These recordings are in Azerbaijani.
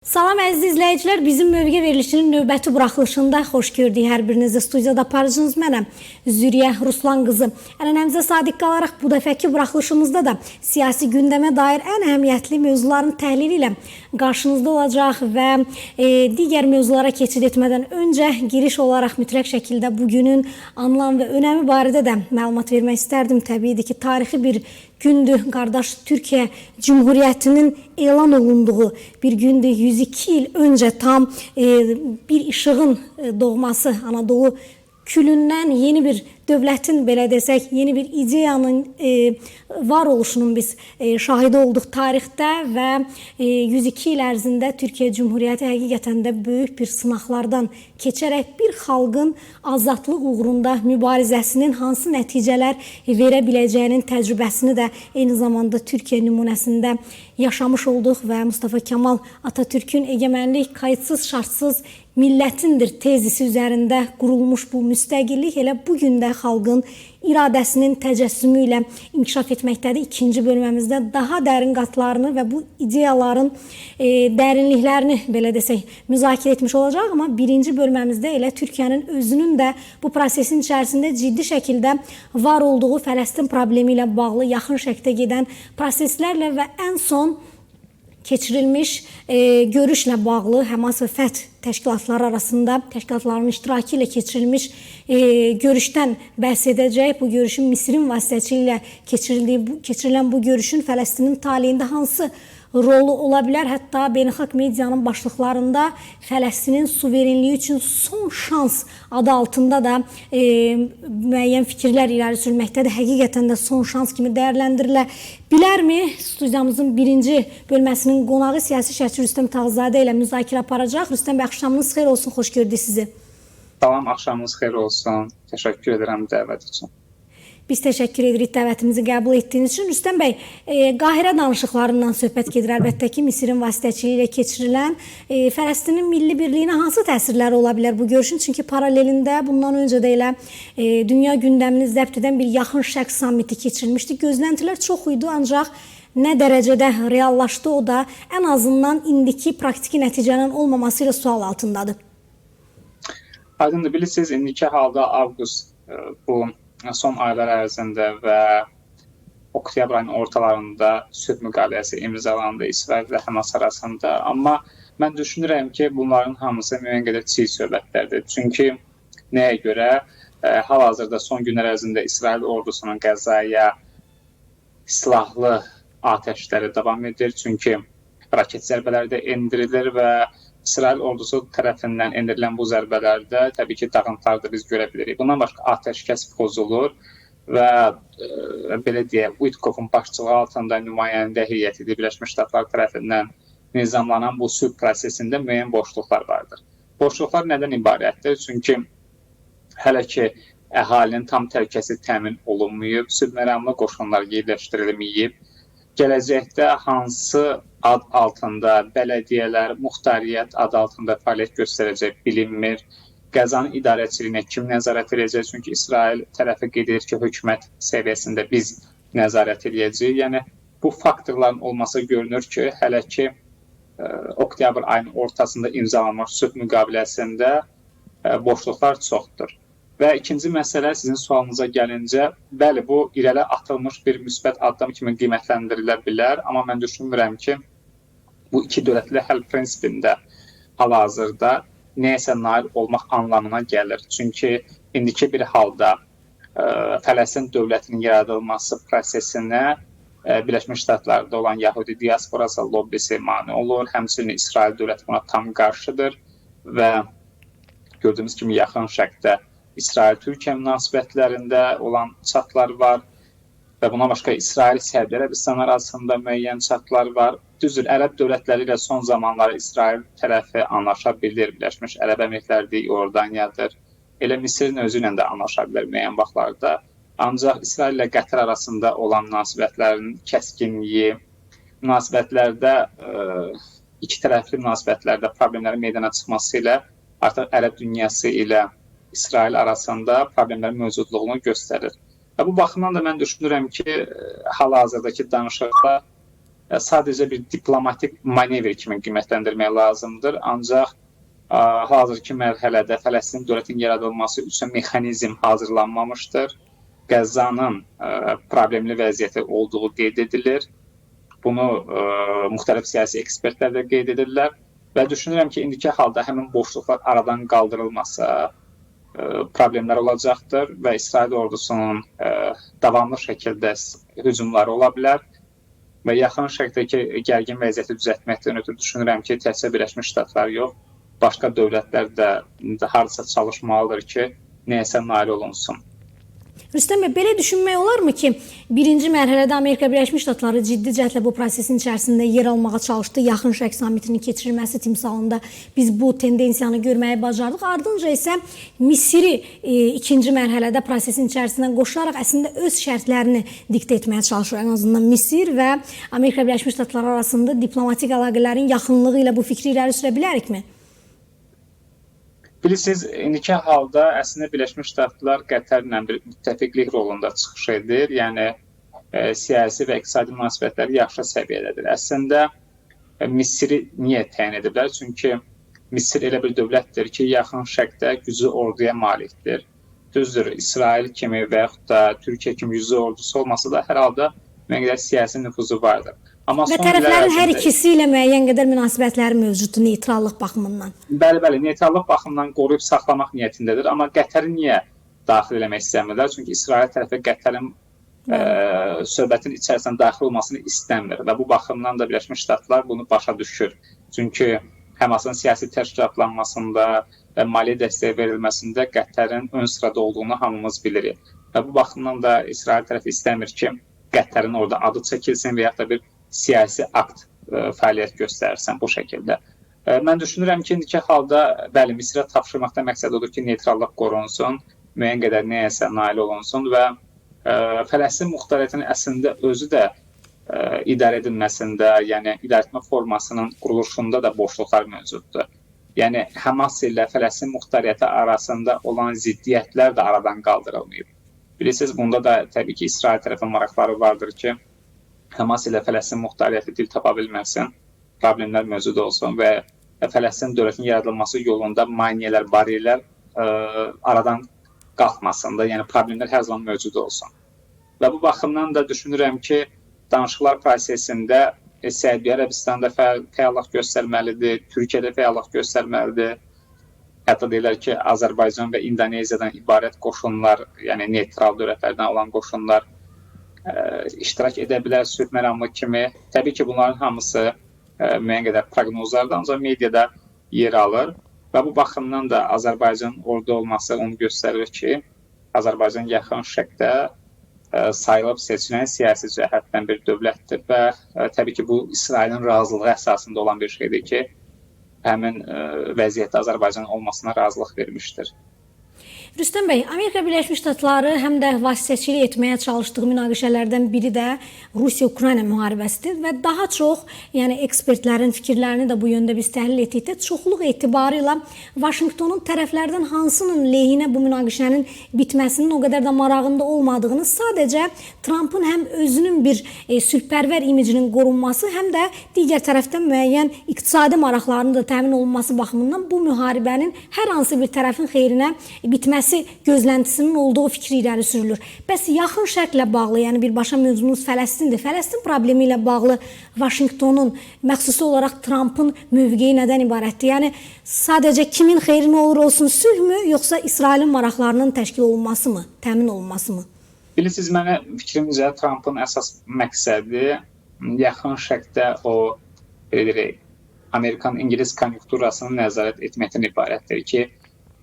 Salam əziz izləyicilər, bizim mövqe verilişinin növbəti buraxılışında xoş gördük hər birinizi. Studiyada aparıcınız mənəm, Züriyə Ruslan qızı. Ənənəmizə sadiq qalaraq bu dəfəki buraxılışımızda da siyasi gündəmə dair ən əhəmiyyətli mövzuların təhlili ilə qarşınızda olacaq və digər mövzulara keçid etmədən öncə giriş olaraq mütləq şəkildə bugünün anlam və önəmi barədə də məlumat vermək istərdim. Təbiidir ki, tarixi bir gündür, qardaş Türkiyə Cumhuriyyətinin elan olunduğu bir gündür. 102 il öncə tam bir işığın doğması, Anadolu külündən yeni bir dövlətin, belə desək, yeni bir ideyanın var oluşunun biz şahidi olduq tarixdə və 102 il ərzində Türkiyə Cumhuriyyəti həqiqətən də böyük bir sınaqlardan keçərək bir xalqın azadlıq uğrunda mübarizəsinin hansı nəticələr verə biləcəyinin təcrübəsini də eyni zamanda Türkiyə nümunəsində yaşamış olduq və Mustafa Kemal Atatürk'ün egemenlik kayıtsız şartsız millətindir tezisi üzərində qurulmuş bu müstəqillik elə bugün də xalqın iradəsinin təcəssümü ilə inkişaf etməkdədir. İkinci bölməmizdə daha dərin qatlarını və bu ideyaların dərinliklərini, belə desək, müzakirə etmiş olacaq. Amma birinci bölməmizdə elə Türkiyənin özünün də bu prosesin içərisində ciddi şəkildə var olduğu Fələstin problemi ilə bağlı yaxın şəkildə gedən proseslərlə və ən son keçirilmiş görüşlə bağlı Həmas və Fəth təşkilatları arasında təşkilatların iştirakı ilə keçirilmiş görüşdən bəhs edəcək. Bu görüşün Misirin vasitəsilə keçirilən bu görüşün Fələstinin taleyində hansı rolu ola bilər? Hətta beynəlxalq medianın başlıqlarında Fələstinin suverenliyi üçün son şans adı altında da müəyyən fikirlər irəli sürməkdədir. Həqiqətən də son şans kimi dəyərləndirilə bilərmi? Studiyamızın birinci bölməsinin qonağı siyasi şərhçi Rüstəm Tağızadə ilə müzakirə aparacaq. Rüstəm bəy, axşamınız xeyir olsun, xoş gördük sizi. Salam, axşamınız xeyir olsun. Təşəkkür edirəm dəvət üçün. Biz təşəkkür edirik dəvətimizi qəbul etdiyiniz üçün. Rüstəm bəy, Qahirə danışıqlarından söhbət gedir. Əlbəttə ki, Misirin vasitəçiliyi ilə keçirilən Fələstinin milli birliyinə hansı təsirləri ola bilər bu görüşün? Çünki paralelində bundan öncə də elə dünya gündəmini zəbt edən bir yaxın şərq sammiti keçirilmişdi. Gözləntilər çox idi, ancaq nə dərəcədə reallaşdı o da ən azından indiki praktiki nəticənin olmaması ilə sual altındadır. Aydındır, bilirsiniz, indiki halda avqust bu son aylar ərzində və oktyabr ayının ortalarında sülh müqaviləsi imzalandı İsrail və Həmas arasında. Amma mən düşünürəm ki, bunların hamısı müəyyən qədər çiğ söhbətlərdir. Çünki nəyə görə? Hal-hazırda son günlər ərzində İsrail ordusunun Qəzzaya silahlı atəşləri davam edir. Çünki raket zərbələri də endirilir və İsrail ordusu tərəfindən endirilən bu zərbələrdə təbii ki, dağıntıları da biz görə bilirik. Bundan başqa atəşkəs pozulur və belə deyək, Uitkovun başçılığı altında nümayəndə heyəti Birləşmiş Ştatlar tərəfindən nizamlanan bu sülh prosesində müəyyən boşluqlar vardır. Boşluqlar nədən ibarətdir? Çünki hələ ki, əhalinin tam təhlükəsi təmin olunmayıb, sülh məramlı qoşunlar yerləşdirilməyib. Gələcəkdə hansı ad altında bələdiyyələr, muxtariyyət adı altında fəaliyyət göstərəcək bilinmir. Qəzzanın idarəçiliyinə kim nəzarət edəcək? Çünki İsrail tərəfi qeyd edir ki, hökumət səviyyəsində biz nəzarət edəcəyik. Yəni, bu faktorların olması görünür ki, hələ ki, oktyabr ayının ortasında imzalanmış sülh müqaviləsində boşluqlar çoxdur. Və ikinci məsələ sizin sualınıza gəlincə, bəli, bu irəli atılmış bir müsbət addım kimi qiymətləndirilə bilər, amma mən düşünmürəm ki, bu iki dövlətli həll prinsipində hal-hazırda nəyəsə nail olmaq anlamına gəlir. Çünki indiki bir halda Fələstin dövlətinin yaradılması prosesinə Birləşmiş Ştatlarda olan Yahudi diasporası lobbisi mane olur, həmçinin İsrail dövləti buna tam qarşıdır və gördüyümüz kimi yaxın şərqdə İsrail-Türkiyə münasibətlərində olan çatlar var və buna başqa İsrail-Səudiyyə Ərəbistan arasında müəyyən çatlar var. Düzdür, ərəb dövlətləri ilə son zamanlar İsrail tərəfi anlaşa bilir, Birləşmiş Ərəb Əmirlikləri, Yordaniyadır. Elə Misirin özü ilə də anlaşa bilər müəyyən vaxtlarda. Ancaq İsrail ilə Qətər arasında olan münasibətlərin kəskinliyi, münasibətlərdə, iki tərəfli münasibətlərdə problemlərin meydana çıxması ilə artıq ərəb dünyası ilə İsrail arasında problemlərin mövcudluğunu göstərir. Və bu baxımdan da mən düşünürəm ki, hal-hazırdakı danışıqlar sadəcə bir diplomatik manevr kimi qiymətləndirmək lazımdır. Ancaq hazırki mərhələdə Fələstin dövlətinin yaradılması üçün mexanizm hazırlanmamışdır. Qəzzanın problemli vəziyyəti olduğu qeyd edilir. Bunu müxtəlif siyasi ekspertlər də qeyd edirlər və düşünürəm ki, indiki halda həmin boşluqlar aradan qaldırılmasa problemlər olacaqdır və İsrail ordusunun davamlı şəkildə hücumları ola bilər və yaxın şərqdəki gərgin vəziyyəti düzəltməkdən ötürü düşünürəm ki, təkcə Birləşmiş Ştatlar yox, başqa dövlətlər də hardasa çalışmalıdır ki, nəyəsə nail olunsun. Rüstəm bəy, belə düşünmək olarmı ki, birinci mərhələdə Amerika Birləşmiş Ştatları ciddi cəhdlə bu prosesin içərisində yer almağa çalışdı. Yaxın Şərq samitinin keçirilməsi timsalında biz bu tendensiyanı görməyi bacardıq. Ardınca isə Misiri ikinci mərhələdə prosesin içərisindən qoşularaq əslində öz şərtlərini diktə etməyə çalışır. Ən azından Misir və Amerika Birləşmiş Ştatları arasında diplomatik əlaqələrin yaxınlığı ilə bu fikri irəli sürə bilərikmi? Bilirsiniz, indiki halda əslində Birləşmiş Ştatlar Qətərlə bir müttəfiqlik rolunda çıxış edir. Yəni, siyasi və iqtisadi münasibətləri yaxşı səviyyədədir. Əslində, Misiri niyə təyin ediblər? Çünki Misir elə bir dövlətdir ki, yaxın şərqdə güclü orduya malikdir. Düzdür, İsrail kimi və yaxud da Türkiyə kimi güclü ordusu olmasa da hər halda müəyyən qədər siyasi nüfuzu vardır. Və tərəflərin hər ikisi ilə müəyyən qədər münasibətləri mövcuddur neytrallıq baxımından. Bəli, neytrallıq baxımından qoruyub saxlamaq niyyətindədir. Amma Qətəri niyə daxil eləmək istəmirlər? Çünki İsrail tərəfi Qətərin söhbətin içərisində daxil olmasını istəmir və bu baxımdan da Birləşmiş Ştatlar bunu başa düşür. Çünki Həmasın siyasi təşkilatlanmasında və maliyyə dəstəyi verilməsində Qətərin ön sırada olduğunu hamımız bilirik. Və bu baxımdan da İsrail tərəfi istəmir ki, Qətərin orada adı çəkilsin və yaxud da bir siyasi akt fəaliyyət göstərsən bu şəkildə. Mən düşünürəm ki, indiki halda bəli, Misirə tapşırmaqda məqsəd odur ki, neytrallıq qorunsun, müəyyən qədər nəyəsə nail olunsun və Fələstin muxtariyyətinin əslində özü də idarə edilməsində, yəni idarəetmə formasının quruluşunda da boşluqlar mövcuddur. Yəni, Həmas ilə Fələstin muxtariyyəti arasında olan ziddiyyətlər də aradan qaldırılmayıb. Bilirsiniz, bunda da təbii ki, İsrail tərəfinin maraqları vardır ki, Həmas ilə Fələstin muxtariyyəti dil tapa bilməsin, problemlər mövcud olsun və Fələstin dövlətinin yaradılması yolunda maneələr, bariyerlər aradan qalxmasın da, yəni problemlər hər zaman mövcud olsun. Və bu baxımdan da düşünürəm ki, danışıqlar prosesində Səudiyyə Ərəbistanda fəallıq göstərməlidir, Türkiyədə fəallıq göstərməlidir. Hətta deyirlər ki, Azərbaycan və İndoneziyadan ibarət qoşunlar, yəni neytral dövlətlərdən olan qoşunlar iştirak edə bilər sülh məramlı kimi. Təbii ki, bunların hamısı müəyyən qədər proqnozlardır, ancaq mediada yer alır və bu baxımdan da Azərbaycan orada olması onu göstərir ki, Azərbaycan yaxın şərqdə sayılıb seçilən siyasi cəhətdən bir dövlətdir və təbii ki, bu İsrailin razılığı əsasında olan bir şeydir ki, həmin vəziyyətdə Azərbaycan olmasına razılıq vermişdir. Rüstəm bəy, Amerika Birləşmiş Ştatları həm də vasitəçilik etməyə çalışdığı münaqişələrdən biri də Rusiya-Ukrayna müharibəsidir və daha çox, yəni ekspertlərin fikirlərini də bu yöndə biz təhlil etdikdə çoxluq etibarı ilə Vaşinqtonun tərəflərdən hansının lehinə bu münaqişənin bitməsinin o qədər də marağında olmadığını, sadəcə Trumpın həm özünün bir sülhpərvər imicinin qorunması, həm də digər tərəfdən müəyyən iqtisadi maraqlarının da təmin olunması baxımından bu müharibənin hər hansı bir tərəfin xeyrinə bitməsi gözləntisinin olduğu fikri irəli sürülür. Bəs yaxın şərqlə bağlı, yəni birbaşa mövzumuz Fələstindir. Fələstin problemi ilə bağlı Vaşinqtonun, məxsusi olaraq Trumpın mövqeyi nədən ibarətdir? Yəni sadəcə kimin xeyrinə olur olsun sülhmü, yoxsa İsrailin maraqlarının təşkil olunması mı, təmin olunması mı? Bilirsiniz, mənə fikrimcə Trumpın əsas məqsədi yaxın şərqdə o, belə deyək, Amerikan-İngilis konjunkturasını nəzarət etməkdən ibarətdir ki,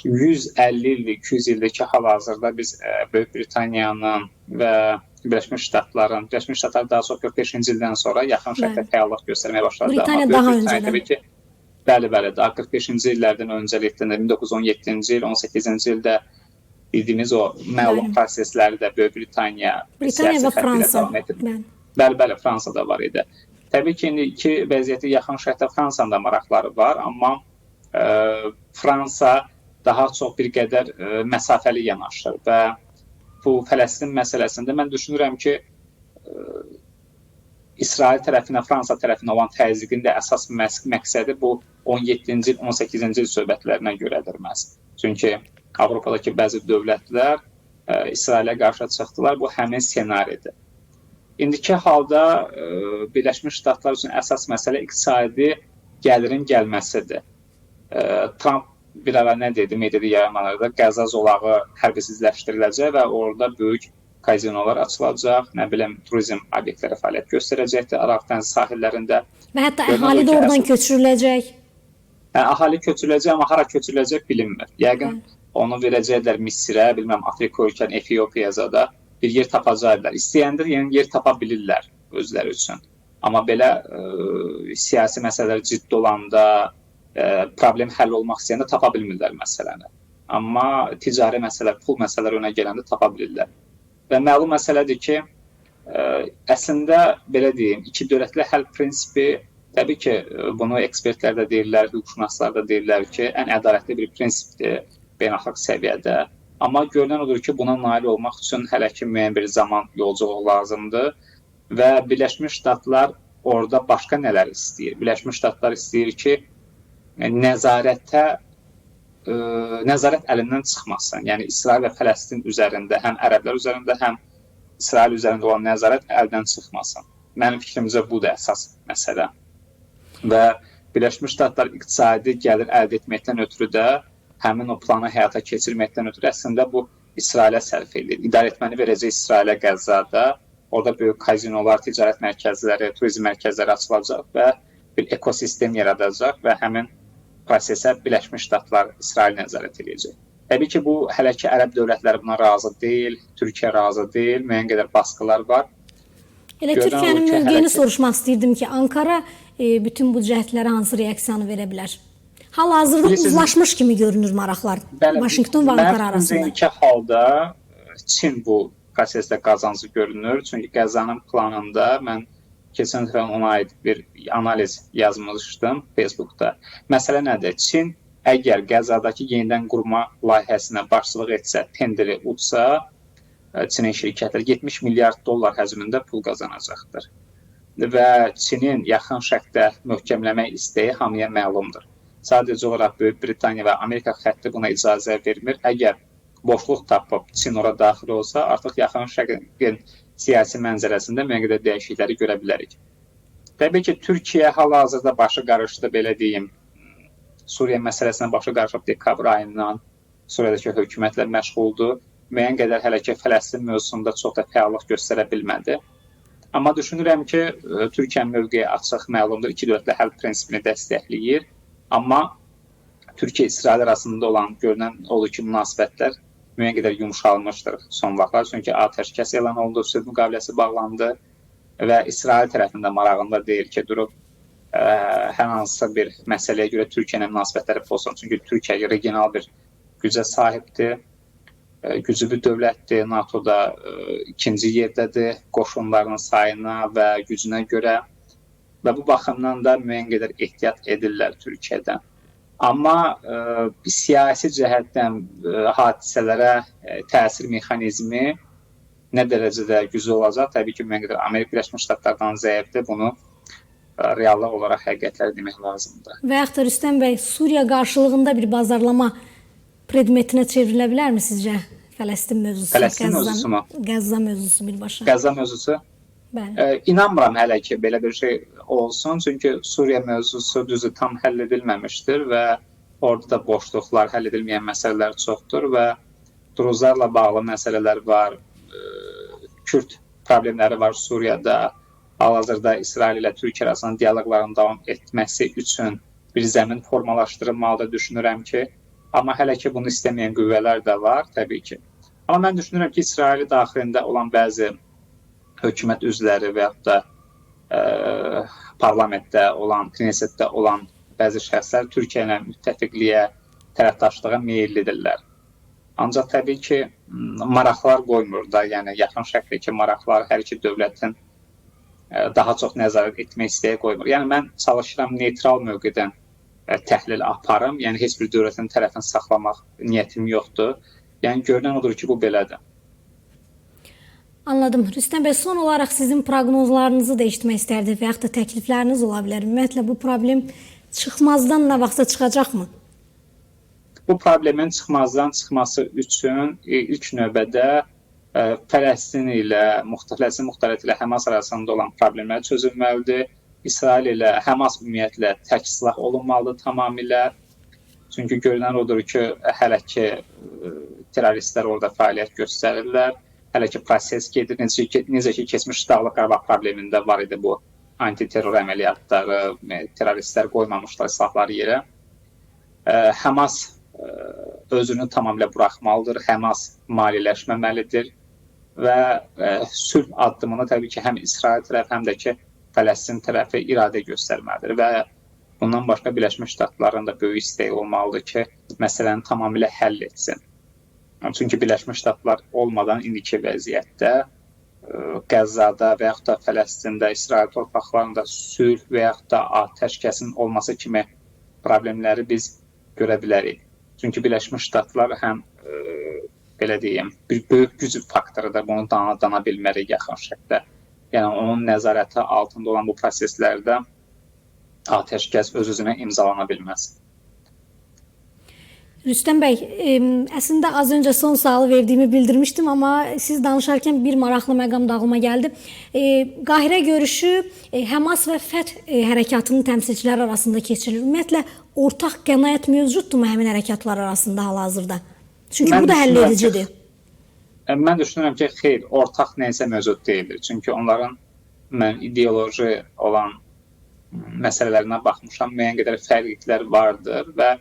150 illik, 200 illik hal-hazırda biz Böyük Britaniyanın və Birləşmiş Ştatların, Birləşmiş Ştatlar daha çox 45-ci ildən sonra yaxın şərqdə fəallıq göstərməyə başladı. Britaniya daha öncədən. Bəli, daha 45-ci illərdən öncəlikdə 1917-ci il, 18-ci ildə bildiyimiz o məlum prosesləri də Böyük Britaniya və Fransa. Bəli, Fransada var idi. Təbii ki, indiki vəziyyəti yaxın şərqdə Fransanın da maraqları var, amma Fransa daha çox bir qədər məsafəli yanaşır və bu Fələstin məsələsində mən düşünürəm ki, İsrail tərəfinə, Fransa tərəfinə olan təzyiqin də əsas məqsədi bu 17-ci il, 18-ci il söhbətlərinə görədir məhz. Çünki Avropadakı bəzi dövlətlər İsrailə qarşı çıxdılar. Bu həmin ssenaridir. İndiki halda Birləşmiş Ştatlar üçün əsas məsələ iqtisadi gəlirin gəlməsidir. Trump bir ara nə dedi, mediada yayımlarda Qəzza zolağı hərbsizləşdiriləcək və orada böyük kazinolar açılacaq, nə bilim, turizm obyektləri fəaliyyət göstərəcəkdir Araq dənizi sahillərində. Və hətta əhali də oradan köçürüləcək. Ahali köçürüləcək, amma hara köçürüləcək bilinmir. Yəqin onu verəcəklər Misirə, bilməm, Afrika ölkəni, Efiopiyaya da bir yer tapacaqlar. İstəyəndə yeni yer tapa bilirlər özləri üçün. Amma belə siyasi məsələlər ciddi olanda, problem həll olmaq istəyəndə tapa bilmirlər məsələni. Amma ticari məsələlər, pul məsələləri önə gələndə tapa bilirlər. Və məlum məsələdir ki, əslində belə deyim, iki dövlətli həll prinsipi, təbii ki, bunu ekspertlər də deyirlər, hüquqşünaslar da deyirlər ki, ən ədalətli bir prinsipdir beynəlxalq səviyyədə. Amma görünən odur ki, buna nail olmaq üçün hələ ki müəyyən bir zaman yolculuq lazımdır və Birləşmiş Ştatlar orada başqa nələr istəyir? Birləşmiş Ştatlar istəyir ki, nəzarət əlindən çıxmasın. Yəni İsrail və Fələstin üzərində, həm ərəblər üzərində, həm İsrail üzərində olan nəzarət əldən çıxmasın. Mənim fikrimcə bu da əsas məsələ. Və Birləşmiş Ştatlar iqtisadi gəlir əldə etməkdən ötürü də həmin o planı həyata keçirməkdən ötürü əslində bu İsrailə sərf edir. İdarəetməni verəcək İsrailə Qəzzada, orada böyük kazinolar, ticarət mərkəzləri, turizm mərkəzləri açılacaq və bir ekosistem yaradacaq və həmin prosesə Birləşmiş Ştatlar İsrail nəzarət edəcək. Təbii ki, bu hələ ki ərəb dövlətləri buna razı deyil, Türkiyə razı deyil, müəyyən qədər baskılar var. Elə Türkiyənin mövqeyini soruşmaq istəyirdim ki, Ankara bütün bu cəhdlərə hansı reaksiyanı verə bilər? Hal-hazırda uzlaşmış kimi görünür maraqlar Vaşinqton və Ankara arasında. Məncə halda Çin bu prosesdə qazancı görünür. Çünki Qəzzanın planında mən keçən dəfə ona aid bir analiz yazmışdım Facebookda. Məsələ nədir? Çin əgər Qəzzadakı yenidən qurma layihəsinə başçılıq etsə, tenderi utsa, Çinin şirkətləri 70 milyard dollar həcmində pul qazanacaqdır. Və Çinin yaxın şərqdə möhkəmləmək istəyi hamıya məlumdur. Sadəcə olaraq Böyük Britaniya və Amerika xətti buna icazə vermir. Əgər boşluq tapıb Çin ora daxil olsa, artıq yaxın şərqin siyasi mənzərəsində müəyyən qədər dəyişiklikləri görə bilərik. Təbii ki, Türkiyə hal-hazırda başı qarışdı, belə deyim, Suriya məsələsinə başı qarışıb dekabr ayından Suriyadakı hökumətlə məşğuldur. Müəyyən qədər hələ ki Fələstin mövzusunda çox da fəallıq göstərə bilmədi. Amma düşünürəm ki, Türkiyənin mövqeyi açıq, məlumdur, iki dövlətli həll prinsipini dəstəkləyir. Amma Türkiyə-İsrail arasında olan görünən olur ki, münasibətlər müəyyən qədər yumşalmışdır son vaxtlar. Çünki atəşkəs elan olundu, sülh müqaviləsi bağlandı və İsrail tərəfində marağında deyil ki, durub hər hansısa bir məsələyə görə Türkiyə ilə münasibətləri pozsun. Çünki Türkiyə regional bir gücə sahibdir, güclü bir dövlətdir, NATO-da ikinci yerdədir qoşunlarının sayına və gücünə görə və bu baxımdan da müəyyən qədər ehtiyat edirlər Türkiyədən. Amma siyasi cəhətdən hadisələrə təsir mexanizmi nə dərəcədə güclü olacaq? Təbii ki, müəyyən qədər Amerika Birləşmiş Ştatlardan zəifdir, bunu reallıq olaraq həqiqətləri demək lazımdır. Və yaxud da Rüstəm bəy, Suriya qarşılığında bir bazarlama predmetinə çevrilə bilərmi sizcə Fələstin mövzusu? Fələstin mövzusu mu? Qəzza mövzusu birbaşa. Qəzza mövzusu? Bəli. İnanmıram hələ ki, belə bir şey olsun. Çünki Suriya mövzusu düzü tam həll edilməmişdir və orada da boşluqlar, həll edilməyən məsələlər çoxdur və Druzlarla bağlı məsələlər var, Kürd problemləri var Suriyada. Hal-hazırda İsrail ilə Türkiyə arasında dialoqların davam etməsi üçün bir zəmin formalaşdırılmalıdır, düşünürəm ki. Amma hələ ki, bunu istəməyən qüvvələr də var, təbii ki. Amma mən düşünürəm ki, İsrail daxilində olan bəzi hökumət üzvləri və yaxud da parlamentdə olan, Knessetdə olan bəzi şəxslər Türkiyə ilə müttəfiqliyə, tərəfdaşlığa meyillidirlər. Ancaq təbii ki, maraqlar qoymur da, yəni yaxın şərqdəki maraqlar hər iki dövlətin daha çox nəzarət etmək istəyi qoymur. Yəni mən çalışıram neytral mövqedən təhlil aparım, yəni heç bir dövlətin tərəfini saxlamaq niyyətim yoxdur. Yəni görünən odur ki, bu belədir. Anladım. Rüstəm bəy, son olaraq sizin proqnozlarınızı da eşitmək istərdik və yaxud da təklifləriniz ola bilər. Ümumiyyətlə bu problem çıxmazdan nə vaxtsa çıxacaqmı? Bu problemin çıxmazdan çıxması üçün ilk növbədə Fələstin ilə, müxtəlif ilə Həmas arasında olan problemlər çözülməlidir. İsrail ilə Həmas ümumiyyətlə tək silah olunmalıdır tamamilə. Çünki görünən odur ki, hələ ki terroristlər orada fəaliyyət göstərirlər. Hələ ki proses gedir. Necə ki keçmiş Dağlıq Qarabağ problemində var idi bu antiterror əməliyyatları, terroristlər qoymamışlar silahları yerə. Həmas özünü tamamilə buraxmalıdır. Həmas maliyyələşməməlidir və sülh addımını təbii ki həm İsrail tərəfi, həm də ki Fələstin tərəfi iradə göstərməlidir və bundan başqa Birləşmiş Ştatların da böyük istəyi olmalıdır ki, məsələni tamamilə həll etsin. Çünki Birləşmiş Ştatlar olmadan indiki vəziyyətdə Qəzzada və yaxud da Fələstində, İsrail torpaqlarında sülh və yaxud da atəşkəsin olması kimi problemləri biz görə bilərik. Çünki Birləşmiş Ştatlar həm belə deyim, bir böyük güc faktorudur, bunu dana bilmərik yaxın şəkildə. Yəni onun nəzarəti altında olan bu proseslərdə atəşkəs öz-özünə imzalana bilməz. Rüstəm bəy, əslində az öncə son sualı verdiyimi bildirmişdim, amma siz danışarkən bir maraqlı məqam da ağlıma gəldi. Qahirə görüşü Həmas və Fəth hərəkatının təmsilçiləri arasında keçirilir. Ümumiyyətlə, ortaq qənaət mövcuddurmu həmin hərəkatlar arasında hal-hazırda? Çünki bu da həll edicidir. Mən düşünürəm ki, xeyr, ortaq nəysə mövcud deyildir. Çünki onların mən ideoloji olan məsələlərinə baxmışam, müəyyən qədər fərqliklər vardır və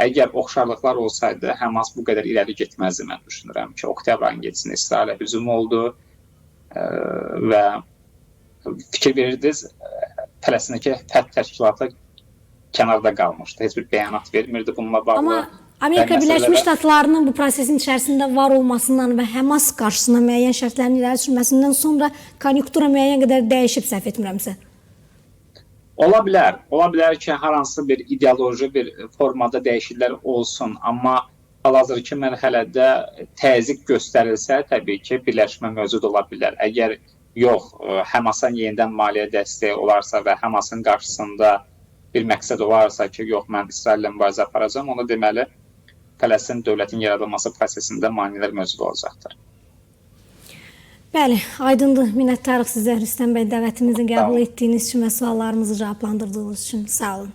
əgər oxşarlıqlar olsaydı, Həmas bu qədər irəli getməzdi, mən düşünürəm ki, oktyabr ayının 7-sində İsrailə hücum oldu və fikir verirdiniz, Fələstindəki Fəth təşkilatı kənarda qalmışdı, heç bir bəyanat vermirdi bununla bağlı. Amma Amerika Birləşmiş Ştatlarının bu prosesin içərisində var olmasından və Həmas qarşısına müəyyən şərtlərin irəli sürməsindən sonra konjunktura müəyyən qədər dəyişib, səhv etmirəmsə. Ola bilər ki, hər hansı bir ideoloji bir formada dəyişikliklər olsun, amma hal-hazırki mərhələdə təzyiq göstərilsə, təbii ki, birləşmə mövcud ola bilər. Əgər yox, Həmasa yenidən maliyyə dəstəyi olarsa və Həmasın qarşısında bir məqsəd olarsa ki, yox, mən İsraillə mübarizə aparacağam, onu deməli, Fələstin dövlətin yaradılması prosesində maneələr mövcud olacaqdır. Bəli, aydındır. Minnətdarıq sizə Rüstəm bəy, dəvətimizi qəbul etdiyiniz üçün və suallarımızı cavablandırdığınız üçün. Sağ olun.